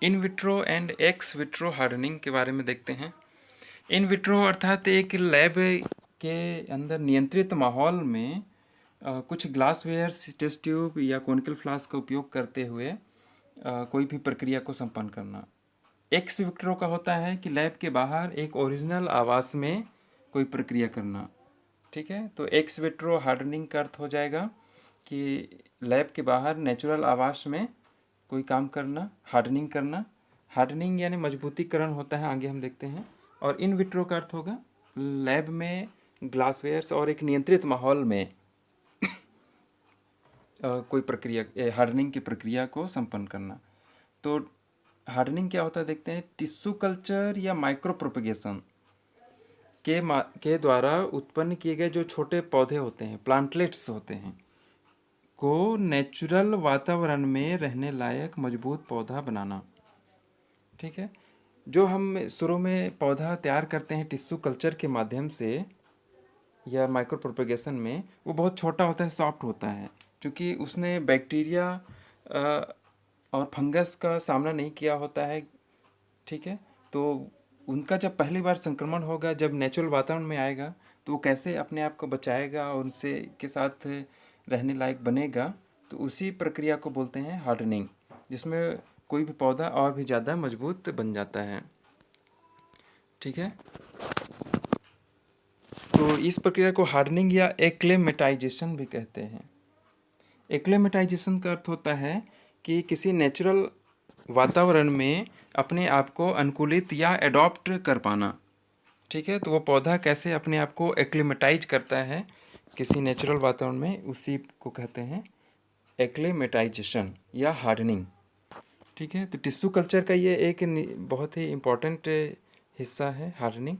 In vitro and x vitro hardening के बारे में देखते हैं। इन विट्रो अर्थात एक लैब के अंदर नियंत्रित माहौल में कुछ ग्लासवेयर, टेस्ट ट्यूब या कॉनिकल फ्लास्क का उपयोग करते हुए कोई भी प्रक्रिया को संपन्न करना। एक्स विट्रो का होता है कि लैब के बाहर एक ओरिजिनल आवास में कोई प्रक्रिया करना। ठीक है, तो एक्स विट्रो हार्डनिंग का अर्थ हो जाएगा कि लैब के बाहर नेचुरल आवास में कोई काम करना, हार्डनिंग करना। हार्डनिंग यानी मजबूतीकरण होता है, आगे हम देखते हैं। और इन विट्रो का अर्थ होगा लैब में ग्लासवेयर्स और एक नियंत्रित माहौल में कोई प्रक्रिया, हार्डनिंग की प्रक्रिया को संपन्न करना। तो हार्डनिंग क्या होता है देखते हैं। टिश्यू कल्चर या माइक्रो प्रोपगेशन के द्वारा उत्पन्न किए गए जो छोटे पौधे होते हैं, प्लांटलेट्स होते हैं, को नेचुरल वातावरण में रहने लायक मजबूत पौधा बनाना। ठीक है, जो हम शुरू में पौधा तैयार करते हैं टिश्यू कल्चर के माध्यम से या माइक्रो प्रोपगेशन में, वो बहुत छोटा होता है, सॉफ्ट होता है, क्योंकि उसने बैक्टीरिया और फंगस का सामना नहीं किया होता है। ठीक है, तो उनका जब पहली बार संक्रमण होगा, जब नेचुरल वातावरण में आएगा, तो वो कैसे अपने आप को बचाएगा और उनसे के साथ रहने लायक बनेगा, तो उसी प्रक्रिया को बोलते हैं हार्डनिंग, जिसमें कोई भी पौधा और भी ज़्यादा मजबूत बन जाता है। ठीक है, तो इस प्रक्रिया को हार्डनिंग या एक्लेमेटाइजेशन भी कहते हैं। एक्लेमेटाइजेशन का अर्थ होता है कि किसी नेचुरल वातावरण में अपने आप को अनुकूलित या एडॉप्ट कर पाना। ठीक है, तो वो पौधा कैसे अपने आप को एक्लेमेटाइज करता है किसी नेचुरल वातावरण में, उसी को कहते हैं एक्लेमेटाइजेशन या हार्डनिंग। ठीक है, तो टिश्यू कल्चर का ये एक बहुत ही इम्पोर्टेंट हिस्सा है हार्डनिंग,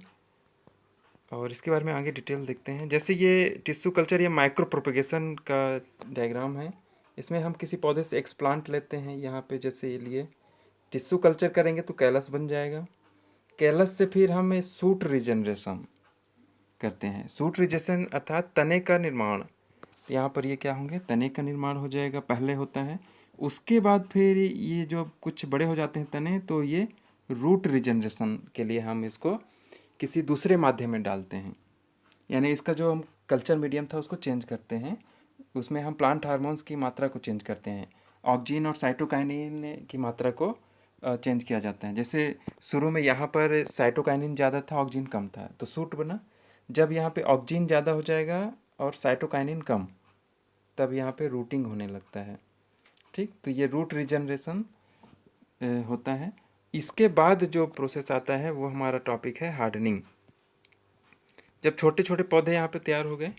और इसके बारे में आगे डिटेल देखते हैं। जैसे ये टिश्यू कल्चर या माइक्रो प्रोपगेशन का डायग्राम है, इसमें हम किसी पौधे से एक्सप्लांट लेते हैं। यहाँ पे जैसे ये लिए टिश्यू कल्चर करेंगे तो कैलस बन जाएगा। कैलस से फिर हम सूट रिजनरेशन करते हैं। सूट रिजेशन अर्थात तने का निर्माण। यहाँ पर ये क्या होंगे, तने का निर्माण हो जाएगा, पहले होता है। उसके बाद फिर ये जो कुछ बड़े हो जाते हैं तने, तो ये रूट रिजनरेशन के लिए हम इसको किसी दूसरे माध्यम में डालते हैं, यानी इसका जो हम कल्चर मीडियम था उसको चेंज करते हैं। उसमें हम प्लांट हार्मोन्स की मात्रा को चेंज करते हैं, ऑक्जीन और साइटोकाइनिन की मात्रा को चेंज किया जाता है। जैसे शुरू में यहाँ पर साइटोकाइनिन ज़्यादा था, ऑक्जीन कम था, तो सूट बना। जब यहाँ पे ऑक्जीन ज़्यादा हो जाएगा और साइटोकाइनिन कम, तब यहाँ पे रूटिंग होने लगता है। ठीक, तो ये रूट रिजनरेशन होता है। इसके बाद जो प्रोसेस आता है वो हमारा टॉपिक है हार्डनिंग। जब छोटे छोटे पौधे यहाँ पे तैयार हो गए,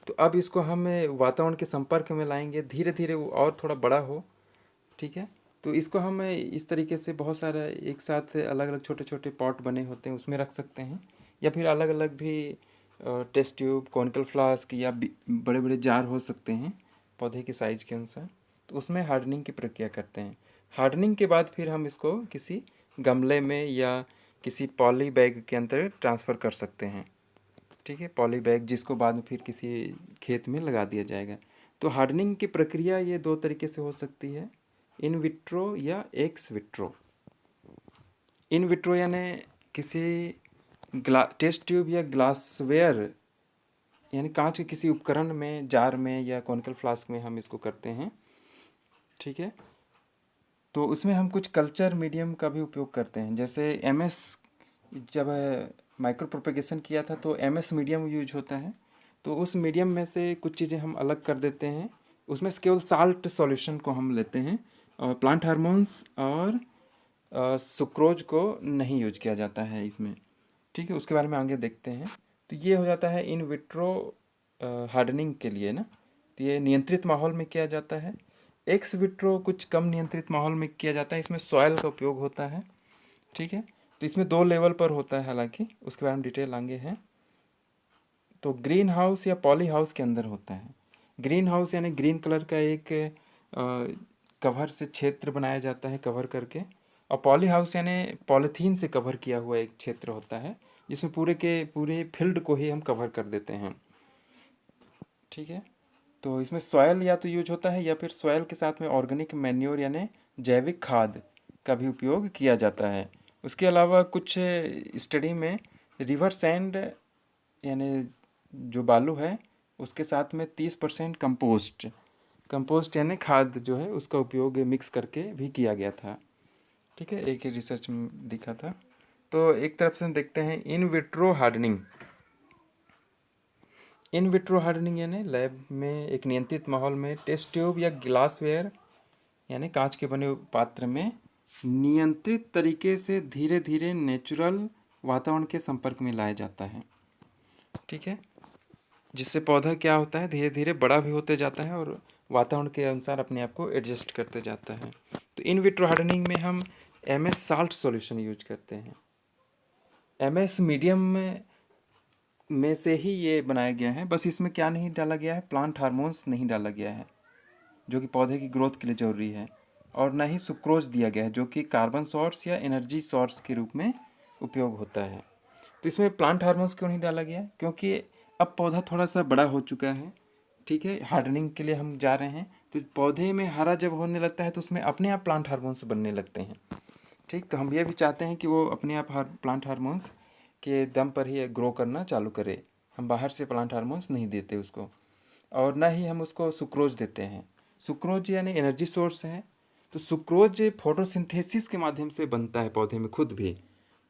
तो अब इसको हम वातावरण के संपर्क में लाएंगे, धीरे धीरे वो और थोड़ा बड़ा हो। ठीक है, तो इसको हम इस तरीके से बहुत सारा एक साथ अलग अलग छोटे छोटे पॉट बने होते हैं उसमें रख सकते हैं, या फिर अलग अलग भी टेस्ट ट्यूब, कॉनिकल फ्लास्क या बड़े बड़े जार हो सकते हैं पौधे के साइज के अनुसार। तो उसमें हार्डनिंग की प्रक्रिया करते हैं। हार्डनिंग के बाद फिर हम इसको किसी गमले में या किसी पॉली बैग के अंदर ट्रांसफ़र कर सकते हैं। ठीक है, पॉली बैग, जिसको बाद में फिर किसी खेत में लगा दिया जाएगा। तो हार्डनिंग की प्रक्रिया ये दो तरीके से हो सकती है, इन विट्रो या एक्स विट्रो। इन विट्रो यानी किसी टेस्ट ट्यूब या ग्लासवेयर यानी कांच के किसी उपकरण में, जार में या कॉनिकल फ्लास्क में हम इसको करते हैं। ठीक है, तो उसमें हम कुछ कल्चर मीडियम का भी उपयोग करते हैं। जैसे एमएस, जब माइक्रो प्रोपेगेशन किया था तो एमएस मीडियम यूज होता है, तो उस मीडियम में से कुछ चीज़ें हम अलग कर देते हैं। उसमें से केवल साल्ट सॉल्यूशन को हम लेते हैं, और प्लांट हार्मोन्स और सुक्रोज को नहीं यूज किया जाता है इसमें। ठीक है, उसके बारे में आगे देखते हैं। तो ये हो जाता है इन विट्रो हार्डनिंग के लिए ना, तो ये नियंत्रित माहौल में किया जाता है। एक्स विट्रो कुछ कम नियंत्रित माहौल में किया जाता है, इसमें सॉयल का उपयोग होता है। ठीक है, तो इसमें दो लेवल पर होता है, हालांकि उसके बारे में डिटेल आगे है। तो ग्रीन हाउस या पॉली हाउस के अंदर होता है। ग्रीन हाउस यानी ग्रीन कलर का एक कवर से क्षेत्र बनाया जाता है, कवर करके। और पॉली हाउस यानी पॉलीथीन से कवर किया हुआ एक क्षेत्र होता है, जिसमें पूरे के पूरे फील्ड को ही हम कवर कर देते हैं। ठीक है, तो इसमें सॉयल या तो यूज होता है, या फिर सॉयल के साथ में ऑर्गेनिक मैन्योर यानी जैविक खाद का भी उपयोग किया जाता है। उसके अलावा कुछ स्टडी में रिवर सैंड यानी जो बालू है उसके साथ में 30% कंपोस्ट कंपोस्ट यानी खाद जो है उसका उपयोग मिक्स करके भी किया गया था। ठीक है, एक ही रिसर्च में दिखा था। तो एक तरफ से हम देखते हैं इन विट्रो हार्डनिंग। इन विट्रो हार्डनिंग यानी लैब में एक नियंत्रित माहौल में टेस्ट ट्यूब या ग्लासवेयर यानी कांच के बने पात्र में नियंत्रित तरीके से धीरे धीरे नेचुरल वातावरण के संपर्क में लाया जाता है। ठीक है, जिससे पौधा क्या होता है, धीरे धीरे बड़ा भी होते जाता है और वातावरण के अनुसार अपने आप को एडजस्ट करते जाता है। तो इन विट्रो हार्डनिंग में हम MS साल्ट सॉल्यूशन यूज करते हैं। MS मीडियम में से ही ये बनाया गया है, बस इसमें क्या नहीं डाला गया है, प्लांट हार्मोन्स नहीं डाला गया है जो कि पौधे की ग्रोथ के लिए ज़रूरी है, और ना ही सुक्रोज दिया गया है जो कि कार्बन सोर्स या एनर्जी सोर्स के रूप में उपयोग होता है। तो इसमें प्लांट हार्मोन्स क्यों नहीं डाला गया, क्योंकि अब पौधा थोड़ा सा बड़ा हो चुका है। ठीक है, हार्डनिंग के लिए हम जा रहे हैं, तो पौधे में हरा जब होने लगता है तो उसमें अपने आप प्लांट हार्मोन्स बनने लगते हैं। ठीक, तो हम ये भी चाहते हैं कि वो अपने आप प्लांट हार्मोन्स के दम पर ही ग्रो करना चालू करे। हम बाहर से प्लांट हार्मोन्स नहीं देते उसको, और ना ही हम उसको सुक्रोज देते हैं। सुक्रोज यानी एनर्जी सोर्स है, तो सुक्रोज फोटोसिंथेसिस के माध्यम से बनता है पौधे में खुद भी।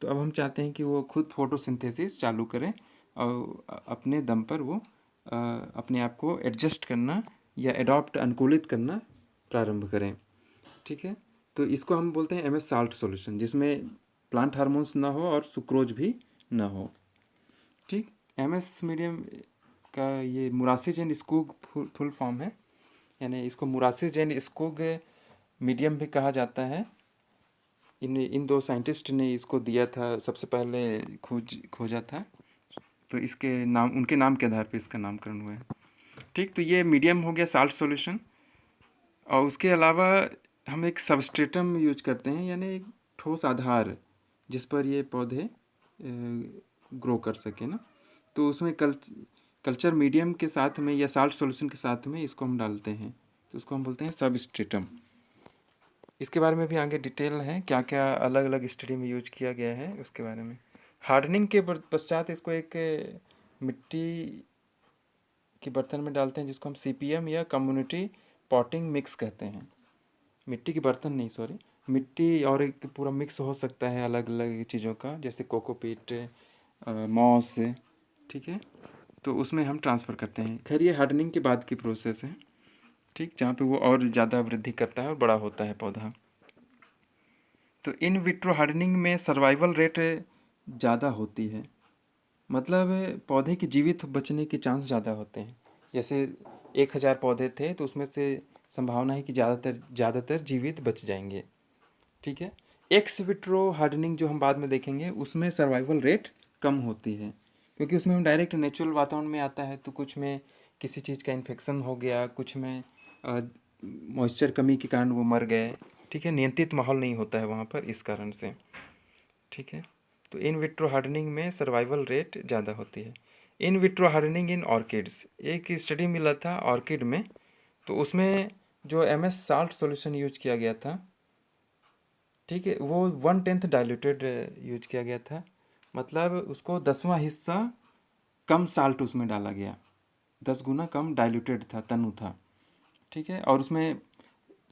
तो अब हम चाहते हैं कि वो खुद फोटोसिंथेसिस चालू करें और अपने दम पर वो अपने आप को एडजस्ट करना या एडॉप्ट अनुकूलित करना प्रारंभ करें। ठीक है, तो इसको हम बोलते हैं MS साल्ट सॉल्यूशन, जिसमें प्लांट हार्मोन्स ना हो और सुक्रोज भी ना हो। ठीक, MS मीडियम का ये मुरासिज एंड स्कूग फुल फॉर्म है, यानी इसको मुरासिज एंड स्कूग मीडियम भी कहा जाता है। इन दो साइंटिस्ट ने इसको दिया था, सबसे पहले खोजा था, तो इसके नाम, उनके नाम के आधार पर इसका नामकरण हुआ है। ठीक, तो ये मीडियम हो गया साल्ट सॉल्यूशन। और उसके अलावा हम एक सबस्ट्रेटम यूज करते हैं, यानी एक ठोस आधार जिस पर ये पौधे ग्रो कर सके ना। तो उसमें कल्चर मीडियम के साथ में या साल्ट सॉल्यूशन के साथ में इसको हम डालते हैं, तो उसको हम बोलते हैं सबस्ट्रेटम। इसके बारे में भी आगे डिटेल है, क्या क्या अलग अलग स्टडी में यूज किया गया है उसके बारे में। हार्डनिंग के पश्चात इसको एक मिट्टी के बर्तन में डालते हैं, जिसको हम CPM या कम्युनिटी पॉटिंग मिक्स कहते हैं। मिट्टी के बर्तन नहीं, सॉरी, मिट्टी और एक पूरा मिक्स हो सकता है अलग अलग चीज़ों का, जैसे कोकोपीट, मॉस। ठीक है, तो उसमें हम ट्रांसफ़र करते हैं। खैर ये हार्डनिंग के बाद की प्रोसेस है। ठीक, जहाँ पे वो और ज़्यादा वृद्धि करता है और बड़ा होता है पौधा। तो इन विट्रो हार्डनिंग में सर्वाइवल रेट ज़्यादा होती है, मतलब पौधे के जीवित बचने के चांस ज़्यादा होते हैं। जैसे 1000 पौधे थे तो उसमें से संभावना है कि ज़्यादातर जीवित बच जाएंगे। ठीक है, एक्स विट्रो हार्डनिंग जो हम बाद में देखेंगे उसमें सर्वाइवल रेट कम होती है, क्योंकि उसमें हम डायरेक्ट नेचुरल वातावरण में आता है, तो कुछ में किसी चीज़ का इन्फेक्शन हो गया, कुछ में मॉइस्चर कमी के कारण वो मर गए। ठीक है, नियंत्रित माहौल नहीं होता है वहाँ पर, इस कारण से। ठीक है, तो इन विट्रो हार्डनिंग में सर्वाइवल रेट ज़्यादा होती है। इन विट्रो हार्डनिंग इन ऑर्किड्स, एक स्टडी मिला था ऑर्किड में, तो उसमें जो MS साल्ट सॉल्यूशन यूज किया गया था, ठीक है, वो 1/10 डाइल्यूटेड यूज किया गया था, मतलब उसको 10वां हिस्सा कम साल्ट उसमें डाला गया, 10 गुना कम डाइल्यूटेड था, तनु था। ठीक है, और उसमें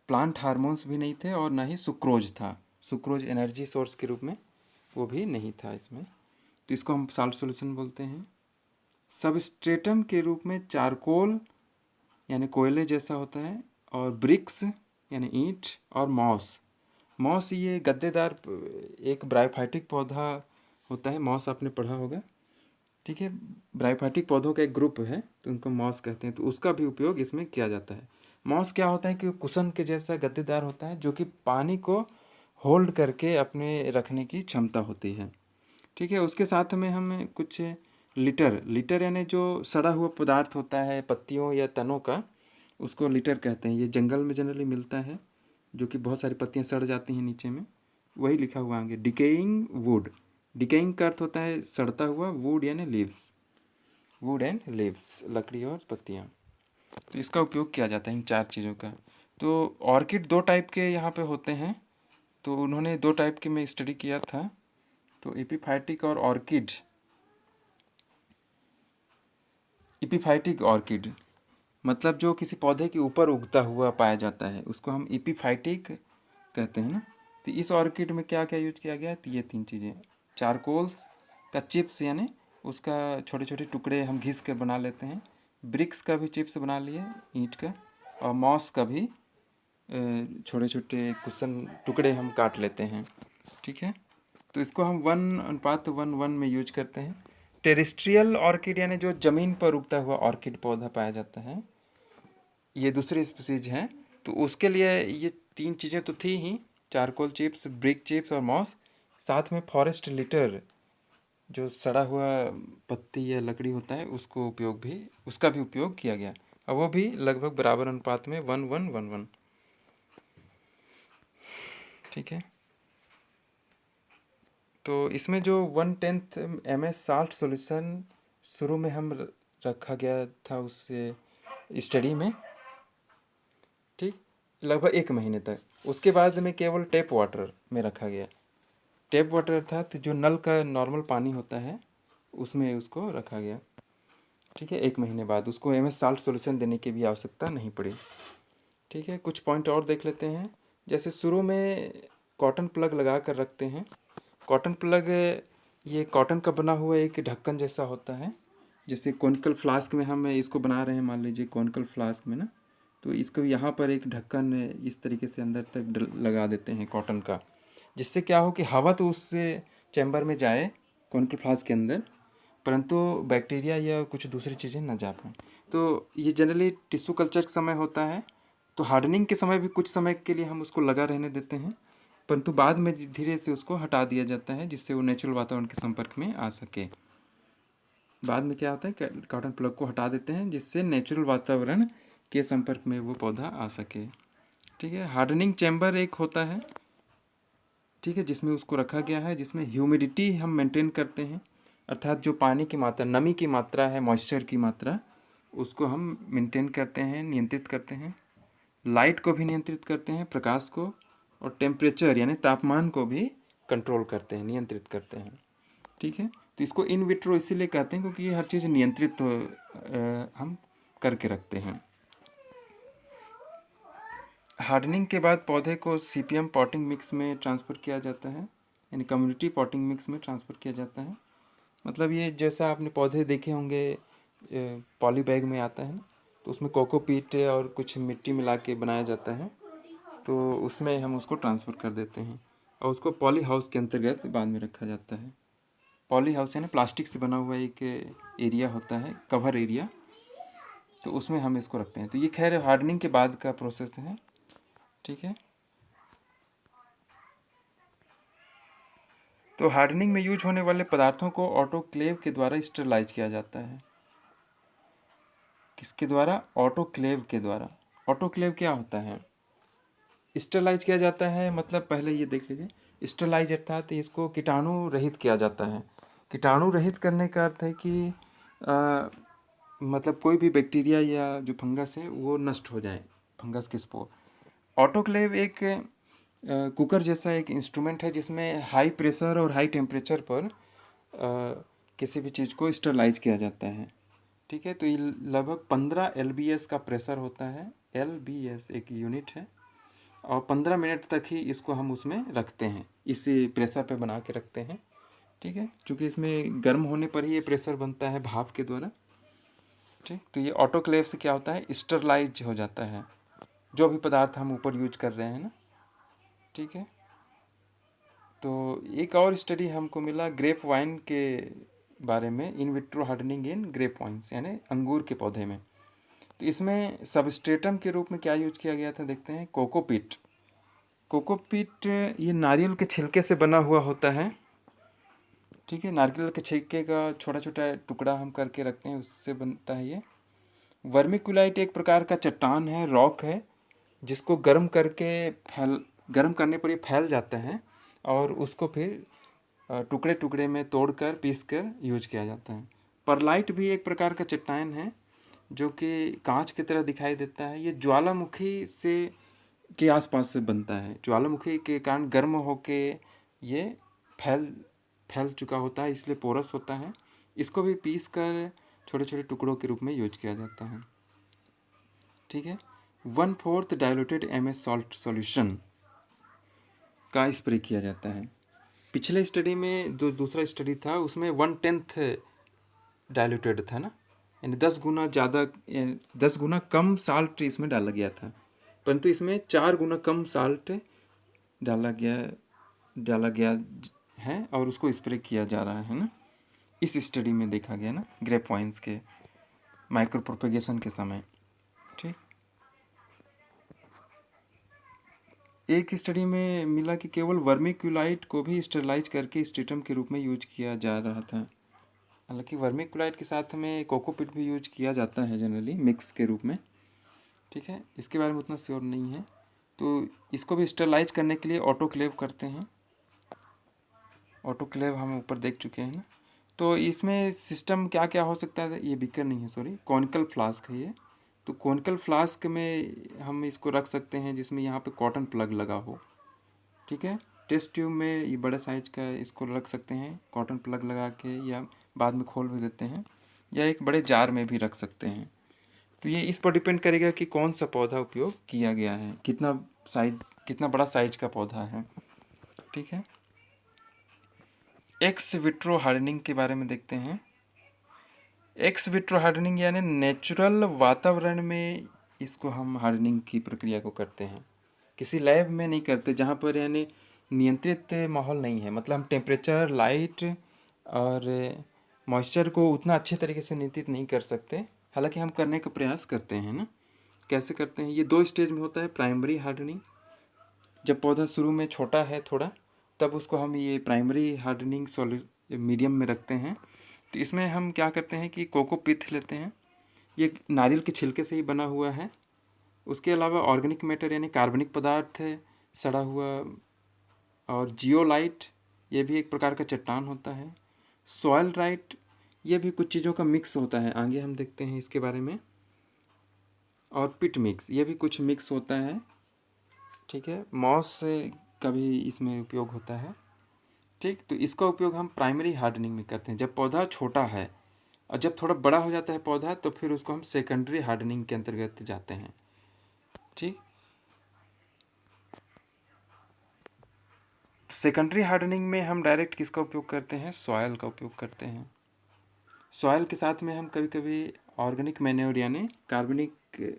प्लांट हार्मोन्स भी नहीं थे और ना ही सुक्रोज था, सुक्रोज एनर्जी सोर्स के रूप में वो भी नहीं था इसमें। तो इसको हम साल्ट सॉल्यूशन बोलते हैं। सबस्ट्रेटम के रूप में चारकोल यानी कोयले जैसा होता है, और ब्रिक्स यानी ईंट, और मॉस। मॉस ये गद्देदार एक ब्रायोफाइटिक पौधा होता है, मॉस आपने पढ़ा होगा। ठीक है, ब्रायोफाइटिक पौधों का एक ग्रुप है, तो उनको मॉस कहते हैं, तो उसका भी उपयोग इसमें किया जाता है। मॉस क्या होता है कि कुशन के जैसा गद्देदार होता है, जो कि पानी को होल्ड करके अपने रखने की क्षमता होती है। ठीक है, उसके साथ में हम कुछ लिटर यानी जो सड़ा हुआ पदार्थ होता है पत्तियों या तनों का, उसको लिटर कहते हैं। ये जंगल में जनरली मिलता है, जो कि बहुत सारी पत्तियां सड़ जाती हैं नीचे में, वही लिखा हुआ आगे, डिकेइंग वुड। डिकेइंग का अर्थ होता है सड़ता हुआ, वुड यानी लीव्स, वुड एंड लीव्स, लकड़ी और पत्तियाँ। तो इसका उपयोग किया जाता है इन 4 चीज़ों का। तो ऑर्किड 2 टाइप के यहाँ पे होते हैं, तो उन्होंने 2 टाइप की मैं स्टडी किया था, तो एपिफाइटिक और ऑर्किड। एपिफाइटिक ऑर्किड मतलब जो किसी पौधे के ऊपर उगता हुआ पाया जाता है उसको हम एपिफाइटिक कहते हैं ना। तो इस ऑर्किड में क्या क्या यूज किया गया है, तो ये 3 चीज़ें। चारकोल का चिप्स यानी उसका छोटे छोटे टुकड़े हम घिस कर बना लेते हैं। ब्रिक्स का भी चिप्स बना लिए ईंट का, और मॉस का भी छोटे छोटे कुशन टुकड़े हम काट लेते हैं। ठीक है, तो इसको हम 1:1:1 में यूज करते हैं। टेरेस्ट्रियल ऑर्किड यानी जो ज़मीन पर उगता हुआ ऑर्किड पौधा पाया जाता है, ये दूसरी स्पीसीज हैं। तो उसके लिए ये 3 चीज़ें तो थी ही, चारकोल चिप्स, ब्रिक चिप्स और मॉस। साथ में फॉरेस्ट लिटर, जो सड़ा हुआ पत्ती या लकड़ी होता है उसका भी उपयोग किया गया, और वो भी लगभग बराबर अनुपात में 1:1:1:1। ठीक है, तो इसमें जो 1/10 ml साल्ट सॉल्यूशन शुरू में हम रखा गया था उस स्टडी में, ठीक, लगभग 1 महीने तक। उसके बाद में केवल टैप वाटर में रखा गया। टैप वाटर अर्थात जो नल का नॉर्मल पानी होता है उसमें उसको रखा गया। ठीक है, 1 महीने बाद उसको एमएस साल्ट सॉल्यूशन देने की भी आवश्यकता नहीं पड़ी। ठीक है, कुछ पॉइंट और देख लेते हैं। जैसे शुरू में कॉटन प्लग लगा कर रखते हैं। कॉटन प्लग ये कॉटन का बना हुआ एक ढक्कन जैसा होता है। जैसे कॉनिकल फ्लास्क में हम इसको बना रहे हैं, मान लीजिए कॉनिकल फ्लास्क में ना, तो इसको यहाँ पर एक ढक्कन इस तरीके से अंदर तक लगा देते हैं कॉटन का, जिससे क्या हो कि हवा तो उस चैम्बर में जाए कॉनिकल फ्लास्क के अंदर, परंतु बैक्टीरिया या कुछ दूसरी चीज़ें ना जा पाएँ। तो ये जनरली टिश्यू कल्चर का समय होता है, तो हार्डनिंग के समय भी कुछ समय के लिए हम उसको लगा रहने देते हैं, परंतु बाद में धीरे से उसको हटा दिया जाता है जिससे वो नेचुरल वातावरण के संपर्क में आ सके। बाद में क्या होता है, कॉटन प्लग को हटा देते हैं जिससे नेचुरल वातावरण के संपर्क में वो पौधा आ सके। ठीक है, हार्डनिंग चैम्बर एक होता है, ठीक है, जिसमें उसको रखा गया है, जिसमें ह्यूमिडिटी हम मेंटेन करते हैं, अर्थात जो पानी की मात्रा, नमी की मात्रा है, मॉइस्चर की मात्रा, उसको हम मेंटेन करते हैं, नियंत्रित करते हैं। लाइट को भी नियंत्रित करते हैं, प्रकाश को, और टेम्परेचर यानी तापमान को भी कंट्रोल करते हैं, नियंत्रित करते हैं। ठीक है, तो इसको इन विट्रो इसीलिए कहते हैं क्योंकि ये हर चीज़ नियंत्रित हम करके रखते हैं। हार्डनिंग के बाद पौधे को सीपीएम पॉटिंग मिक्स में ट्रांसफ़र किया जाता है, यानी कम्युनिटी पॉटिंग मिक्स में ट्रांसफ़र किया जाता है। मतलब ये जैसा आपने पौधे देखे होंगे पॉली बैग में आता है ना, तो उसमें कोकोपीट और कुछ मिट्टी मिला के बनाया जाता है, तो उसमें हम उसको ट्रांसफ़र कर देते हैं और उसको पॉली हाउस के अंतर्गत बाद में रखा जाता है। पॉली हाउस यानी प्लास्टिक से बना हुआ एक एरिया होता है, कवर एरिया, तो उसमें हम इसको रखते हैं। तो ये खैर हार्डनिंग के बाद का प्रोसेस है। ठीक है, तो हार्डनिंग में यूज होने वाले पदार्थों को ऑटोक्लेव के द्वारा स्टरलाइज किया जाता है। किसके द्वारा? ऑटोक्लेव के द्वारा। ऑटोक्लेव क्या होता है? स्टरलाइज किया जाता है मतलब पहले ये देख लीजिए, स्टरलाइज अर्थात इसको कीटाणु रहित किया जाता है। कीटाणु रहित करने का अर्थ है कि मतलब कोई भी बैक्टीरिया या जो फंगस है वो नष्ट हो जाए, फंगस के स्पोर। ऑटोक्लेव एक कुकर जैसा एक इंस्ट्रूमेंट है जिसमें हाई प्रेशर और हाई टेम्परेचर पर किसी भी चीज़ को स्टरलाइज किया जाता है। ठीक है, तो ये लगभग 15 LBS का प्रेशर होता है। LBS एक यूनिट है, और 15 मिनट तक ही इसको हम उसमें रखते हैं, इसी प्रेशर पे बना के रखते हैं। ठीक है, क्योंकि इसमें गर्म होने पर ही ये प्रेशर बनता है भाप के द्वारा। ठीक, तो ये ऑटोक्लेव से क्या होता है, स्टरलाइज हो जाता है जो भी पदार्थ हम ऊपर यूज कर रहे हैं ना। ठीक है, तो एक और स्टडी हमको मिला ग्रेप वाइन के बारे में, in vitro hardening in grape wines यानी अंगूर के पौधे में। तो इसमें सबस्ट्रेटम के रूप में क्या यूज किया गया था, देखते हैं। कोकोपीट। कोकोपीट ये नारियल के छिलके से बना हुआ होता है। ठीक है, नारियल के छिलके का छोटा छोटा टुकड़ा हम करके रखते हैं, उससे बनता है ये। वर्मिकुलाइट एक प्रकार का चट्टान है, रॉक है, जिसको गर्म करने पर ये फैल जाता है और उसको फिर टुकड़े टुकड़े में तोड़कर पीस कर यूज किया जाता है। परलाइट भी एक प्रकार का चट्टान है जो कि कांच की तरह दिखाई देता है। ये ज्वालामुखी से के आसपास से बनता है। ज्वालामुखी के कारण गर्म होके ये फैल फैल चुका होता है, इसलिए पोरस होता है। इसको भी पीस कर छोटे छोटे टुकड़ों के रूप में यूज किया जाता है। ठीक है। 1/4 डाइल्यूटेड ml सॉल्ट सॉल्यूशन का स्प्रे किया जाता है। पिछले स्टडी में जो दूसरा स्टडी था उसमें 1/10 डाइल्यूटेड था ना, यानी 10 गुना ज़्यादा, 10 गुना कम साल्ट इसमें डाला गया था, परंतु इसमें 4 गुना कम साल्ट डाला गया है और उसको स्प्रे किया जा रहा है ना। इस स्टडी में देखा गया ना, ग्रेप वाइन्स के माइक्रो प्रोपेगेशन के समय। ठीक। एक स्टडी में मिला कि केवल वर्मिक्यूलाइट को भी स्टेरलाइज करके स्ट्रेटम के रूप में यूज किया जा रहा था। हालांकि वर्मिक्यूलाइट के साथ में कोकोपीट भी यूज किया जाता है जनरली मिक्स के रूप में। ठीक है, इसके बारे में उतना श्योर नहीं है। तो इसको भी स्टेरलाइज करने के लिए ऑटोक्लेव करते हैं। ऑटोक्लेव हम ऊपर देख चुके हैं ना। तो इसमें सिस्टम क्या क्या हो सकता है, ये बीकर नहीं है, सॉरी, कॉनिकल फ्लास्क है ये। तो कॉनिकल फ्लास्क में हम इसको रख सकते हैं जिसमें यहाँ पे कॉटन प्लग लगा हो। ठीक है। टेस्ट ट्यूब में ये बड़े साइज का इसको रख सकते हैं कॉटन प्लग लगा के, या बाद में खोल भी देते हैं, या एक बड़े जार में भी रख सकते हैं। तो ये इस पर डिपेंड करेगा कि कौन सा पौधा उपयोग किया गया है, कितना बड़ा साइज का पौधा है। ठीक है। एक्स विट्रो हार्डनिंग के बारे में देखते हैं। एक्स विट्रो हार्डनिंग यानी नेचुरल वातावरण में इसको हम हार्डनिंग की प्रक्रिया को करते हैं, किसी लैब में नहीं करते जहाँ पर यानी नियंत्रित माहौल नहीं है। मतलब हम टेम्परेचर, लाइट और मॉइस्चर को उतना अच्छे तरीके से नियंत्रित नहीं कर सकते, हालांकि हम करने का प्रयास करते हैं ना। कैसे करते हैं, ये 2 स्टेज में होता है। प्राइमरी हार्डनिंग, जब पौधा शुरू में छोटा है थोड़ा, तब उसको हम ये प्राइमरी हार्डनिंग मीडियम में रखते हैं। तो इसमें हम क्या करते हैं कि कोकोपीट लेते हैं, ये नारियल के छिलके से ही बना हुआ है। उसके अलावा ऑर्गेनिक मैटर यानी कार्बनिक पदार्थ है, सड़ा हुआ, और जियोलाइट, ये भी एक प्रकार का चट्टान होता है। सॉयल राइट, ये भी कुछ चीज़ों का मिक्स होता है, आगे हम देखते हैं इसके बारे में। और पिट मिक्स, ये भी कुछ मिक्स होता है। ठीक है। मॉस का भी इसमें उपयोग होता है। ठीक। तो इसका उपयोग हम प्राइमरी हार्डनिंग में करते हैं जब पौधा छोटा है, और जब थोड़ा बड़ा हो जाता है पौधा तो फिर उसको हम सेकेंडरी हार्डनिंग के अंतर्गत जाते हैं। ठीक। सेकेंडरी हार्डनिंग में हम डायरेक्ट किसका उपयोग करते हैं, सॉयल का उपयोग करते हैं। सॉयल के साथ में हम कभी कभी ऑर्गेनिक मैन्योर यानी कार्बनिक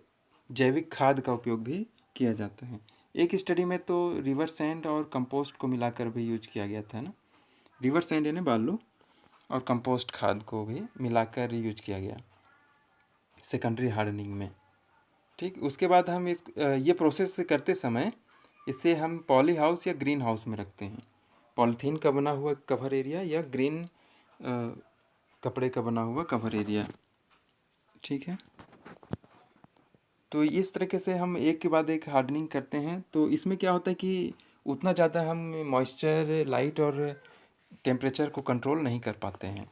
जैविक खाद का उपयोग भी किया जाता है। एक स्टडी में तो रिवर सैंड और कंपोस्ट को मिलाकर भी यूज किया गया था ना। रिवर सैंड यानी बालू और कंपोस्ट खाद को भी मिलाकर यूज किया गया सेकेंडरी हार्डनिंग में। ठीक। उसके बाद हम ये प्रोसेस करते समय इसे हम पॉली हाउस या ग्रीन हाउस में रखते हैं। पॉलीथीन का बना हुआ कवर एरिया या ग्रीन कपड़े का बना हुआ कवर एरिया। ठीक है। तो इस तरीके से हम एक के बाद एक हार्डनिंग करते हैं। तो इसमें क्या होता है कि उतना ज़्यादा हम मॉइस्चर, लाइट और टेम्परेचर को कंट्रोल नहीं कर पाते हैं।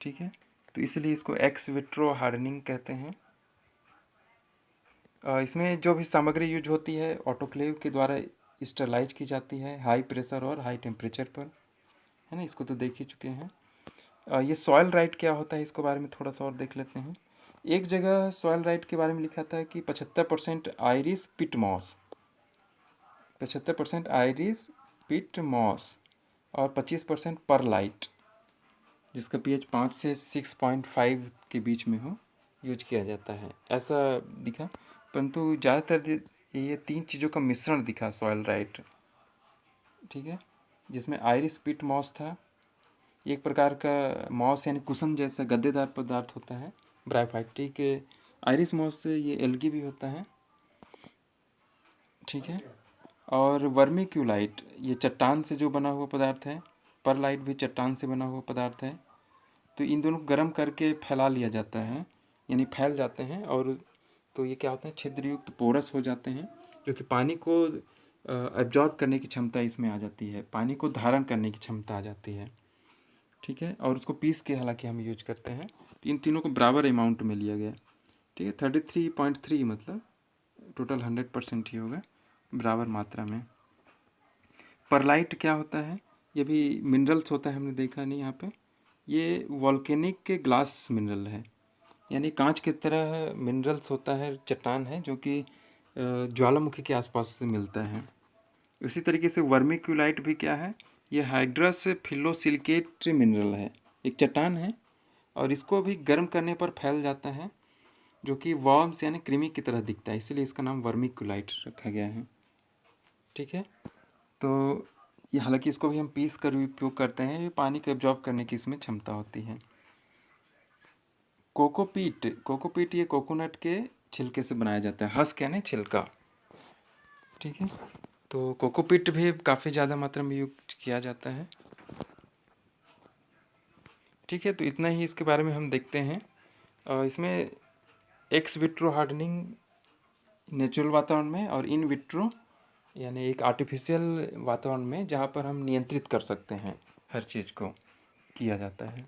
ठीक है। तो इसलिए इसको एक्स विट्रो हार्डनिंग कहते हैं। इसमें जो भी सामग्री यूज होती है ऑटोक्लेव के द्वारा स्टरलाइज की जाती है हाई प्रेशर और हाई टेम्परेचर पर, है ना। इसको तो देख ही चुके हैं। ये सॉयल राइट क्या होता है, इसके बारे में थोड़ा सा और देख लेते हैं। एक जगह सॉयल राइट के बारे में लिखा था कि 75% आयरिस पिट मॉस, 75% आयरिस पिट मॉस और 25% परलाइट, जिसका पीएच 5 से 6.5 के बीच में हो, यूज किया जाता है, ऐसा दिखा। परंतु ज़्यादातर ये 3 चीज़ों का मिश्रण दिखा सॉयल राइट। ठीक है। जिसमें आयरिस पिट मॉस था, एक प्रकार का मॉस यानी कुशन जैसा गद्देदार पदार्थ होता है, ब्रायोफाइटिक। आयरिस मॉस से ये एल्गी भी होता है। ठीक है। और वर्मिक्यूलाइट, ये चट्टान से जो बना हुआ पदार्थ है। परलाइट भी चट्टान से बना हुआ पदार्थ है। तो इन दोनों को गर्म करके फैला लिया जाता है, यानी फैल जाते हैं, और तो ये क्या होते हैं, छिद्रयुक्त पोरस हो जाते हैं, क्योंकि पानी को एब्जॉर्ब करने की क्षमता इसमें आ जाती है, पानी को धारण करने की क्षमता आ जाती है। ठीक है। और उसको पीस के हालांकि हम यूज करते हैं। तो इन तीनों को बराबर अमाउंट में लिया गया। ठीक है। 33.3 मतलब टोटल 100% ही होगा। बराबर मात्रा में। परलाइट क्या होता है? ये भी मिनरल्स होता है, हमने देखा नहीं यहाँ पे। ये वॉल्केनिक के ग्लास मिनरल है, यानी कांच की तरह मिनरल्स होता है, चट्टान है जो कि ज्वालामुखी के आसपास से मिलता है। उसी तरीके से वर्मिक्यूलाइट भी क्या है? ये हाइड्रस फिलोसिलिकेट मिनरल है, एक चट्टान है और इसको भी गर्म करने पर फैल जाता है, जो कि वर्म्स यानी कृमि की तरह दिखता है, इसलिए इसका नाम वर्मिक्यूलाइट रखा गया है। ठीक है, तो ये हालांकि इसको भी हम पीस कर भी उपयोग करते हैं, ये पानी को एब्जॉर्ब करने की इसमें क्षमता होती है। कोकोपीट ये कोकोनट के छिलके से बनाया जाता है, हस्क यानी छिलका। ठीक है, तो कोकोपीट भी काफ़ी ज़्यादा मात्रा में यूज किया जाता है। ठीक है, तो इतना ही इसके बारे में हम देखते हैं। इसमें एक्स विट्रो हार्डनिंग नेचुरल वातावरण में और इन विट्रो यानी एक आर्टिफिशियल वातावरण में, जहाँ पर हम नियंत्रित कर सकते हैं हर चीज़ को, किया जाता है।